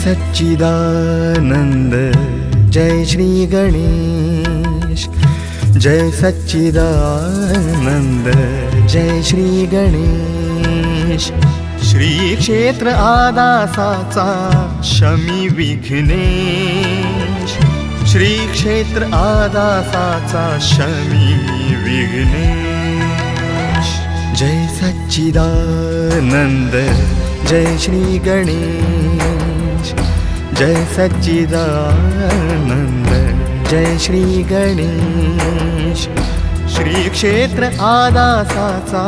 सच्चिदानंद जय श्री गणेश। जय सच्चिदानंद जय श्री गणेश। श्री क्षेत्र आदासाचा शमी विघ्नेश। श्री क्षेत्र आदासाचा शमी विघ्नेश। जय सच्चिदानंद जय श्री गणेश। जय सच्चिदानंद जय श्री गणेश। श्री क्षेत्र आदासाचा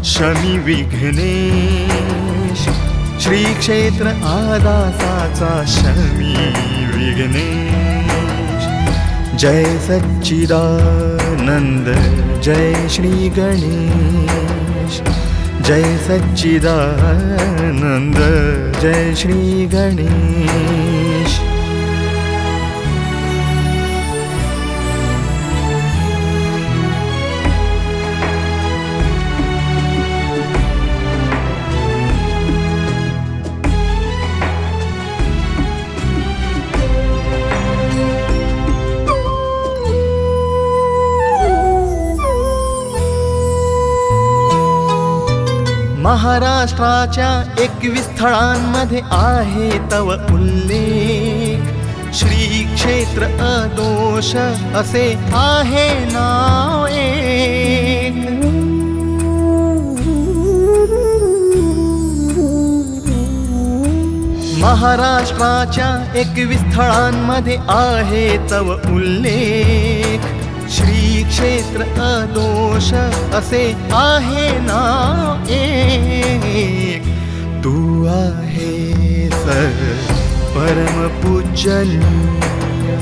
शमी विघ्नेश। श्री क्षेत्र आदासाचा शमी विघ्नेश। जय सच्चिदानंद जय श्री गणेश। जय सच्चिदानंद जय श्री गणेश। महाराष्ट्राच्या 21 स्थळांमध्ये आहे तव उल्लेख। श्री क्षेत्र अदोष असे आहे नाव एक। महाराष्ट्राच्या 21 स्थळांमध्ये आहे तव उल्लेख। श्री क्षेत्र अदोष असे आहे नाव एक। तू आहेस परम पूजनीय।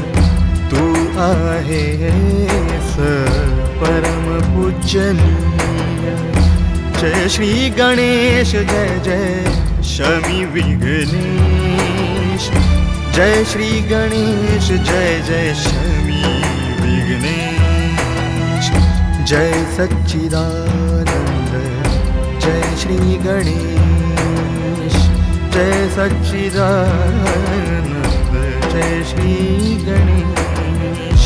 तू आहेस परम पूजनीय। जय श्री गणेश जय जय शमी विघ्नेश। जय श्री गणेश जय जय शमी विघ्नेश। जय सच्चिदानंद जय श्री गणेश। जय सच्चिदानंद जय श्री गणेश।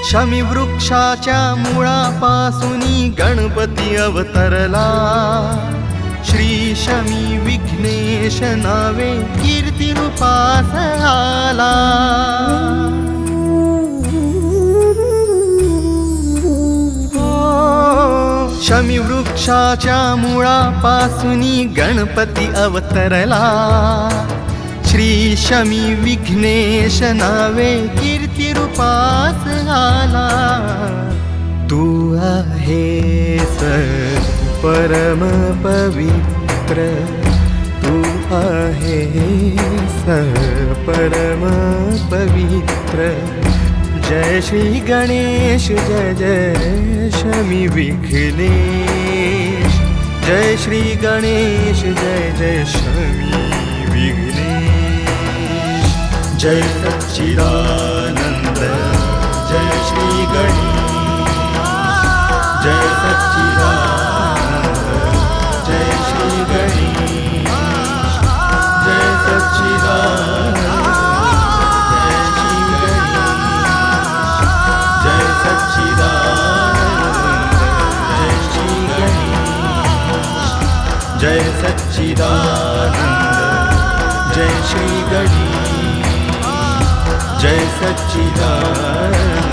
शमी वृक्षाच्या मुळापासूनी गणपती अवतरला। श्री शमी विघ्नेश नावे कीर्ती रूपास आला। शमी वृक्षाच्या मुळापासूनी गणपती अवतरला। श्री शमी विघ्नेश नावे कीर्ती रूपास आला। तू आहेस परम पवित्र। तू आहेस परम पवित्र। जय श्री गणेश जय जय शमी विघ्नेश। जय श्री गणेश जय जय शमी विघ्नेश। जय सच्चिदानंद जय श्री गणेश। जय सच्चिदानंद जय श्री गणेश। जय सच्चिदानंद जय श्री गणेश। जय सच्चिदानंद जय श्री गणेश। जय सच्चिदानंद जय श्री गणेश। जय सच्चिदानंद।